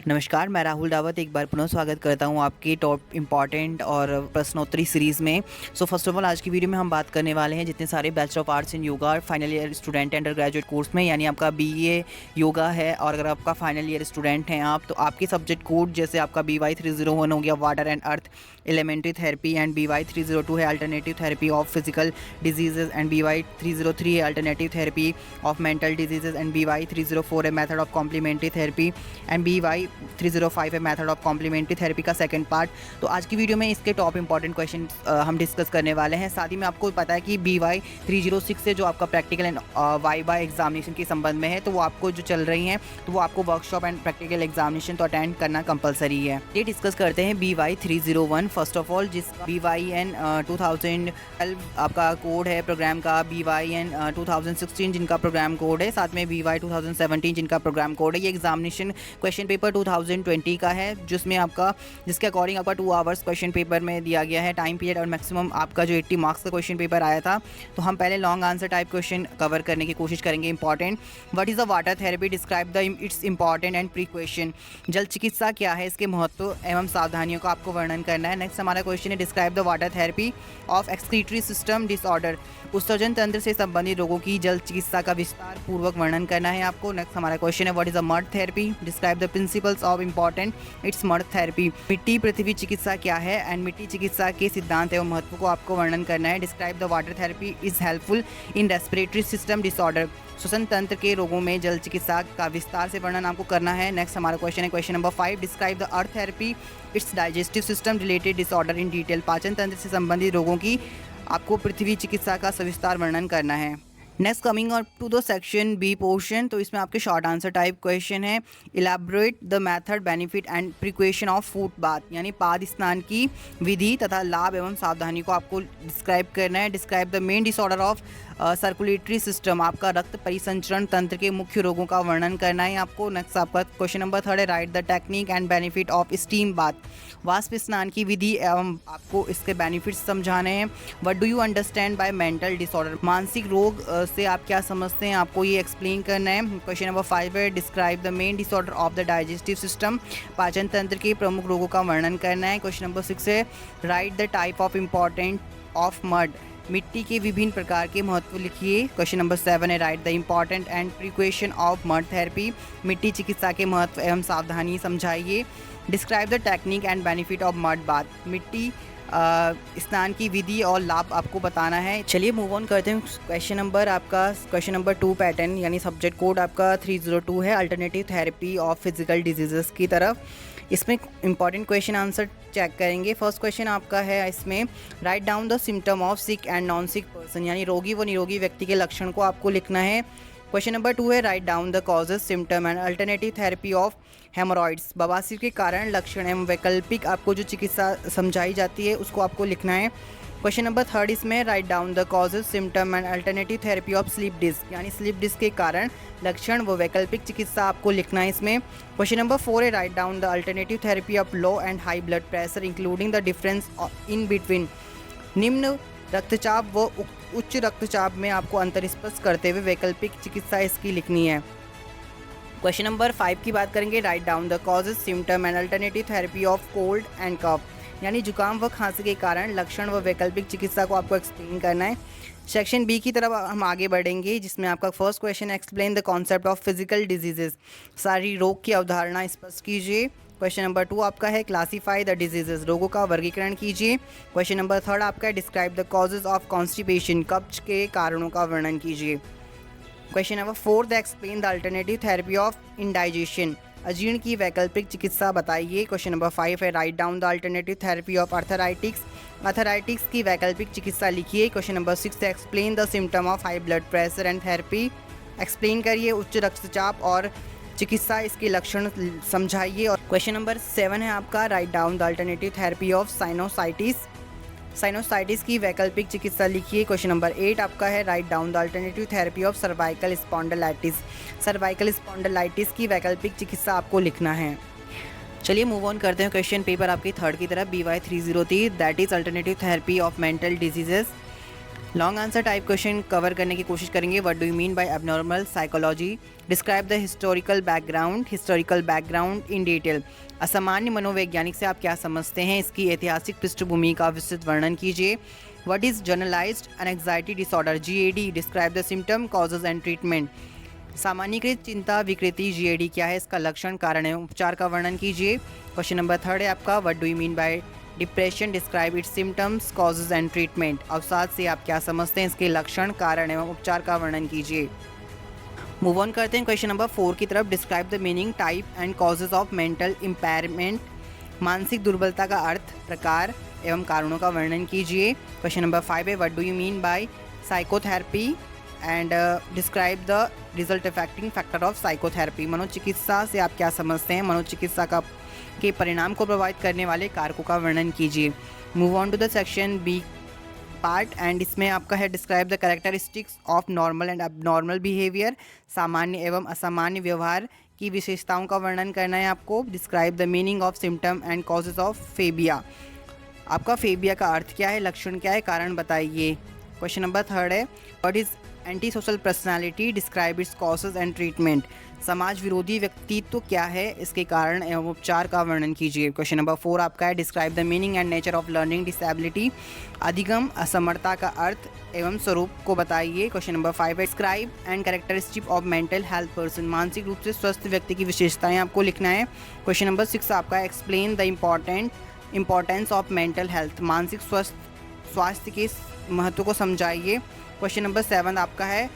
नमस्कार, मैं राहुल रावत एक बार पुनः स्वागत करता हूं आपके टॉप इम्पॉर्टेंट और प्रश्नोत्तरी सीरीज़ में। फर्स्ट ऑफ ऑल आज की वीडियो में हम बात करने वाले हैं जितने सारे bachelor of arts in yoga final year student under graduate course में, यानी आपका बीए योगा है और अगर आपका फाइनल ईयर स्टूडेंट हैं आप, तो आपके सब्जेक्ट कोड जैसे आपका BY 301 हो गया water and earth elementary therapy and BY 302 है alternative therapy of physical diseases and BY 303 है alternative therapy of mental diseases and BY 304 है method of complementary therapy and BY 305 है मेथड ऑफ कॉम्प्लीमेंट्री थेरेपी का second part. तो आज की video में इसके टॉप इंपॉर्टेंट क्वेश्चन हम डिस्कस करने वाले हैं। साथ ही में आपको पता है कि BY 306 से जो आपका प्रैक्टिकल एंड वाइवा एग्जामिनेशन के संबंध में है, तो वो आपको जो चल रही हैं, तो वो आपको वर्कशॉप एंड प्रैक्टिकल एग्जामिनेशन तो अटेंड करना कंपलसरी है। ये डिस्कस करते हैं BY 301 फर्स्ट ऑफ ऑल, जिसका BYN 2012 आपका कोड है प्रोग्राम का, BYN 2016 जिनका प्रोग्राम कोड है, साथ में BY 2017 जिनका प्रोग्राम कोड है। ये एग्जामिनेशन क्वेश्चन पेपर 2020 का है, जिसमें आपका जिसके अकॉर्डिंग आपका 2 आवर्स क्वेश्चन पेपर में दिया गया है टाइम पीरियड और मैक्सिमम आपका जो 80 मार्क्स का क्वेश्चन पेपर आया था। तो हम पहले long answer type question cover करने की कोशिश करेंगे। Important, what is the water therapy, describe the it's important and precaution. जल चिकित्सा क्या है, इसके महत्व एवं सावधानियों का आपको वर्णन करना है। नेक्स्ट हमारा क्वेश्चन है describe the water therapy of excretory system disorder, उत्सर्जन तंत्र से संबंधित रोगों की जल चिकित्सा का विस्तार पूर्वक वर्णन करना है आपको। नेक्स्ट हमारा क्वेश्चन है what is a mud therapy, describe the principles of important it's mud therapy. मिट्टी पृथ्वी चिकित्सा क्या है एंड मिट्टी चिकित्सा के सिद्धांत एवं महत्व को आपको वर्णन करना है। Describe the water therapy is helpful in respiratory system disorder, श्वसन तंत्र के रोगों में जल चिकित्सा का विस्तार से वर्णन आपको करना है। नेक्स्ट हमारा क्वेश्चन है question number 5, describe the earth therapy it's digestive system related disorder in detail, पाचन तंत्र से संबंधित रोगों की आपको पृथ्वी चिकित्सा का सविस्तार वर्णन करना है। Next coming up to the section B portion, तो इसमें आपके शॉर्ट आंसर टाइप क्वेश्चन है elaborate the method benefit and precaution of foot bath, यानी पाद स्नान की विधि तथा लाभ एवं सावधानी को आपको डिस्क्राइब करना है। Describe the main disorder of circulatory system, आपका रक्त परिसंचरण तंत्र के मुख्य रोगों का वर्णन करना है आपको। नेक्स्ट आपका क्वेश्चन नंबर 3 है write the technique and benefit of steam bath, वाष्प स्नान की विधि एवं आपको इसके बेनिफिट्स समझाने हैं। What do you understand by mental disorder, मानसिक रोग से आप क्या समझते हैं, आपको ये एक्सप्लेन करना है। क्वेश्चन नंबर 5 है describe the main disorder of the digestive system, पाचन तंत्र के प्रमुख रोगों का वर्णन करना है। क्वेश्चन नंबर 6 है write the type of important of mud, मिट्टी के विभिन्न प्रकार के महत्व लिखिए। क्वेश्चन नंबर 7 है write the important and precaution of mud therapy, मिट्टी चिकित्सा के महत्व एवं सावधानी समझाइए। Describe the technique and benefit of mud bath, मिट्टी स्नान की विधि और लाभ आपको बताना है। चलिए मूव ऑन करते हैं क्वेश्चन नंबर आपका क्वेश्चन नंबर 2 पैटर्न, यानी सब्जेक्ट कोड आपका 302 है alternative therapy of physical diseases की तरफ। इसमें इंपॉर्टेंट क्वेश्चन आंसर चेक करेंगे। फर्स्ट क्वेश्चन आपका है इसमें write down the symptom of sick and non sick person, यानी रोगी व निरोगी व्यक्ति के लक्षण को आपको लिखना है। क्वेश्चन नंबर 2 है write down the causes symptom and alternative therapy of hemorrhoids, बवासीर के कारण लक्षण एवं वैकल्पिक आपको जो चिकित्सा समझाई जाती है उसको आपको लिखना है। क्वेश्चन नंबर 3 इसमें write down the causes symptom and alternative therapy of sleep disc, यानी स्लीप डिस्क के कारण लक्षण व वैकल्पिक चिकित्सा आपको लिखना है इसमें। क्वेश्चन नंबर 4 है write down the alternative therapy of low and high blood pressure including the difference in between, निम्न रक्तचाप व उच्च रक्तचाप में आपको अंतर स्पष्ट करते हुए वैकल्पिक चिकित्सा इसकी लिखनी है। क्वेश्चन नंबर 5 की बात करेंगे write down the causes symptom and alternative therapy of cold and cough, यानी जुकाम व खांसी के कारण लक्षण व वैकल्पिक चिकित्सा को आपको एक्सप्लेन करना है। सेक्शन बी की तरफ हम आगे बढ़ेंगे, जिसमें आपका first question explain the concept of physical diseases, शारीरिक रोग की अवधारणा स्पष्ट कीजिए। क्वेश्चन नंबर 2 आपका है क्लासीफाई द डिजीजेस, रोगों का वर्गीकरण कीजिए। क्वेश्चन नंबर 3 आपका है describe the causes of constipation, कब्ज के कारणों का वर्णन कीजिए। Question number 4 the explain the alternative therapy of indigestion, अजीर्ण की वैकल्पिक चिकित्सा बताइए। क्वेश्चन नंबर 5 है write down the alternative therapy of arthritics, arthritics की वैकल्पिक चिकित्सा लिखिए। क्वेश्चन नंबर 6 है explain the symptom of high blood pressure and therapy, explain करिए उच्च रक्तचाप और चिकित्सा इसके लक्षण समझाइए। और क्वेश्चन नंबर 7 है आपका right down the alternative therapy of sinusitis, sinusitis की वैकल्पिक चिकित्सा लिखिए। क्वेश्चन नंबर 8 आपका है write down the alternative therapy of cervical spondylitis, cervical spondylitis की वैकल्पिक चिकित्सा आपको लिखना है। चलिए मूव ऑन करते हैं क्वेश्चन पेपर आपकी 3rd की तरफ BY 303 that is alternative therapy of mental diseases, long answer type question cover करने की कोशिश करेंगे। What do you mean by abnormal psychology? Describe the historical background in detail. असामान्य मनोवैज्ञानिक से आप क्या समझते हैं, इसकी ऐतिहासिक पृष्ठभूमि का विस्तृत वर्णन कीजिए। What is generalised anxiety disorder GAD? Describe the symptom, causes and treatment. सामान्यकृत चिंता विकृति GAD क्या है, इसका लक्षण, कारण एवं उपचार का वर्णन कीजिए। क्वेश्चन नंबर 3 है आपका, what do you mean by depression? Describe it's symptoms, causes and treatment. अवसाद से आप क्या समझते हैं, इसके लक्षण, कारण एवं उपचार का वर्णन कीजिए। मूव ऑन करते हैं क्वेश्चन नंबर 4 की तरफ। Describe the meaning, type and causes of mental impairment. मानसिक दुर्बलता का अर्थ, प्रकार एवं कारणों का वर्णन कीजिए। क्वेश्चन नंबर 5 है, what do you mean by psychotherapy and describe the result affecting factor of psychotherapy. मनोचिकित्सा से आप क्या समझते हैं, मनोचिकित्सा का के परिणाम को प्रभावित करने वाले कारकों का वर्णन कीजिए। Move on to the section B part and इसमें आपका है, describe the characteristics of normal and abnormal behaviour. सामान्य एवं असामान्य व्यवहार की विशेषताओं का वर्णन करना है आपको। Describe the meaning of symptom and causes of phobia. आपका फेबिया का अर्थ क्या है, लक्षण क्या है, कारण बताइए। क्वेश्चन नंबर 3 है, what is anti social personality? Describe its causes and treatment. समाज विरोधी व्यक्तित्व क्या है, इसके कारण एवं उपचार का वर्णन कीजिए। क्वेश्चन नंबर 4 आपका है, describe the meaning and nature of learning disability. अधिगम असमर्थता का अर्थ एवं स्वरूप को बताइए। क्वेश्चन नंबर 5 है, describe and characteristic of mental health person. मानसिक रूप से स्वस्थ व्यक्ति की विशेषताएं आपको लिखना है। क्वेश्चन नंबर 6 आपका है, explain the importance of mental health. मानसिक स्वास्थ्य के महत्व को समझाइए। क्वेश्चन नंबर 7 आपका है,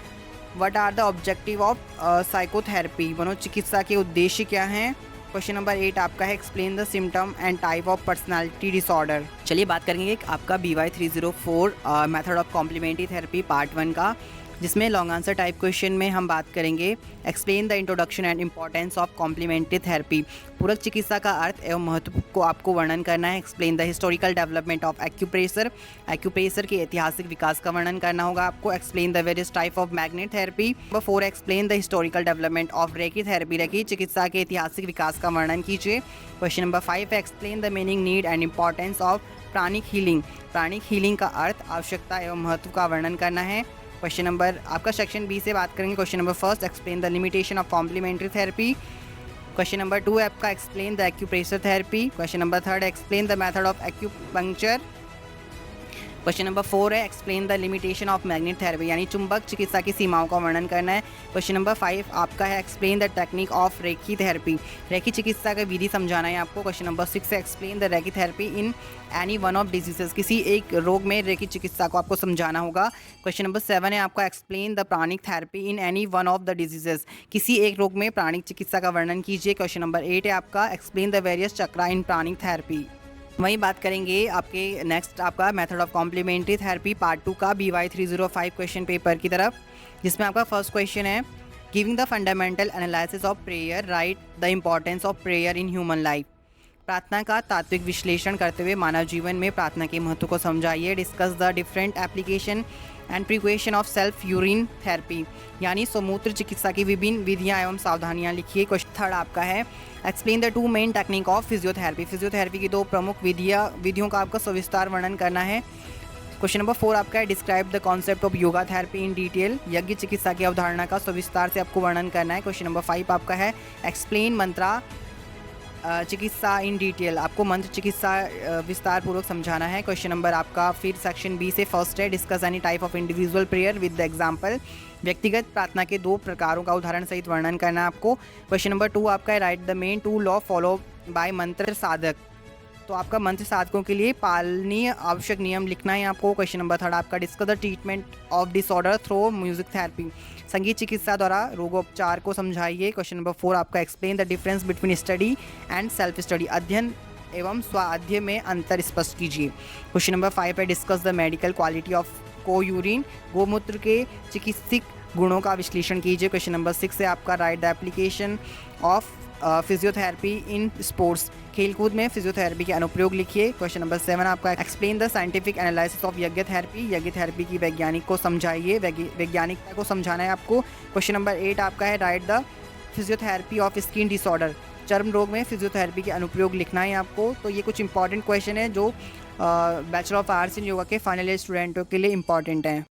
what are the objective of psychotherapy? मनोचिकित्सा के उद्देश्य क्या हैं। क्वेश्चन नंबर 8 आपका है, explain the symptom and type of personality disorder. चलिए बात करेंगे आपका BY 304 method of complementary therapy part 1 का, जिसमें लॉन्ग आंसर टाइप क्वेश्चन में हम बात करेंगे explain the introduction and importance of complementary therapy. पूरक चिकित्सा का अर्थ एवं महत्व को आपको वर्णन करना है। Explain the historical development of acupressure के ऐतिहासिक विकास का वर्णन करना होगा आपको। Explain the various type of magnet therapy. Number 4 explain the historical development of reiki therapy. Reiki चिकित्सा के ऐतिहासिक विकास का वर्णन कीजिए। Question number 5 explain the meaning, need and importance of pranic healing. Pranic healing का अर्थ, आवश्यकता एवं महत्व का वर्णन करना है। क्वेश्चन नंबर आपका सेक्शन बी से बात करेंगे। Question number 1 explain the limitation of complementary therapy. Question number 2 है आपका, explain the acupressure therapy. Question number 3 explain the method of acupuncture. Question number 4 है, explain the limitation of magnet therapy, यानी चुंबक चिकित्सा की सीमाओं का वर्णन करना है। क्वेश्चन नंबर 5 आपका है, explain the technique of reiki therapy. Reiki चिकित्सा का विधि समझाना है आपको। क्वेश्चन नंबर 6 है, explain the reiki therapy in any one of diseases. किसी एक रोग में रेकी चिकित्सा को आपको समझाना होगा। क्वेश्चन नंबर 7 है आपका, explain the pranic therapy in any one of the diseases. किसी एक रोग में प्राणिक चिकित्सा का वर्णन कीजिए। क्वेश्चन नंबर 8 है आपका, explain the various chakra in pranic therapy. वहीं बात करेंगे आपके नेक्स्ट आपका method of complementary therapy part 2 का BY 305 क्वेश्चन पेपर की तरफ, जिसमें आपका फर्स्ट क्वेश्चन है, giving the fundamental analysis of prayer, right the importance of prayer in human life. प्रार्थना का तात्विक विश्लेषण करते हुए मानव जीवन में प्रार्थना के महत्व को समझाइए। Discuss the different application and precaution of self urine therapy, यानी समूत्र चिकित्सा की विभिन्न विधियां एवं सावधानियां लिखिए। क्वेश्चन 3 आपका है, explain the 2 main technique of physiotherapy. Physiotherapy की 2 प्रमुख विधियों का आपका सविस्तार वर्णन करना है। क्वेश्चन नंबर 4 आपका है, describe the concept of yoga therapy in detail. यज्ञ चिकित्सा की अवधारणा का सविस्तार से आपको वर्णन करना है। क्वेश्चन नंबर 5 आपका है, एक्सप्लेन मंत्रा चिकित्सा इन डिटेल। आपको मंत्र चिकित्सा विस्तार पूर्वक समझाना है। क्वेश्चन नंबर आपका फिर सेक्शन बी से फर्स्ट है, discuss any type of individual prayer with the example. व्यक्तिगत प्रार्थना के 2 प्रकारों का उदाहरण सहित वर्णन करना है आपको। क्वेश्चन नंबर 2 आपका है, write the main 2 law follow by मंत्र साधक। तो आपका मंत्र साधकों के लिए पालनीय आवश्यक नियम लिखना है आपको। क्वेश्चन नंबर 3 आपका, discuss the treatment of disorder through music therapy. संगीत चिकित्सा द्वारा रोगोपचार को समझाइए। क्वेश्चन नंबर 4 आपका, explain the difference between study and self study. अध्ययन एवं स्वाध्याय में अंतर स्पष्ट कीजिए। क्वेश्चन नंबर 5 है, discuss the medical quality of cow urine. गोमूत्र के चिकित्सिक गुणों का विश्लेषण कीजिए। क्वेश्चन नंबर 6 है आपका, right the application of physiotherapy in sports. खेलकूद में फिजियोथेरेपी के अनुप्रयोग लिखिए। क्वेश्चन नंबर 7 आपका, explain the scientific analysis of यज्ञ थेरेपी। यज्ञ थेरेपी की वैज्ञानिक को समझाइए, वैज्ञानिकता को समझाना है आपको। क्वेश्चन नंबर 8 आपका है, write the physiotherapy of skin disorder. चर्म रोग में फिजियोथेरेपी के अनुप्रयोग लिखना है आपको। तो ये कुछ इंपॉर्टेंट क्वेश्चन है जो बैचलर ऑफ आर्ट्स इन योगा के फाइनल ईयर स्टूडेंटों के लिए इंपॉर्टेंट हैं।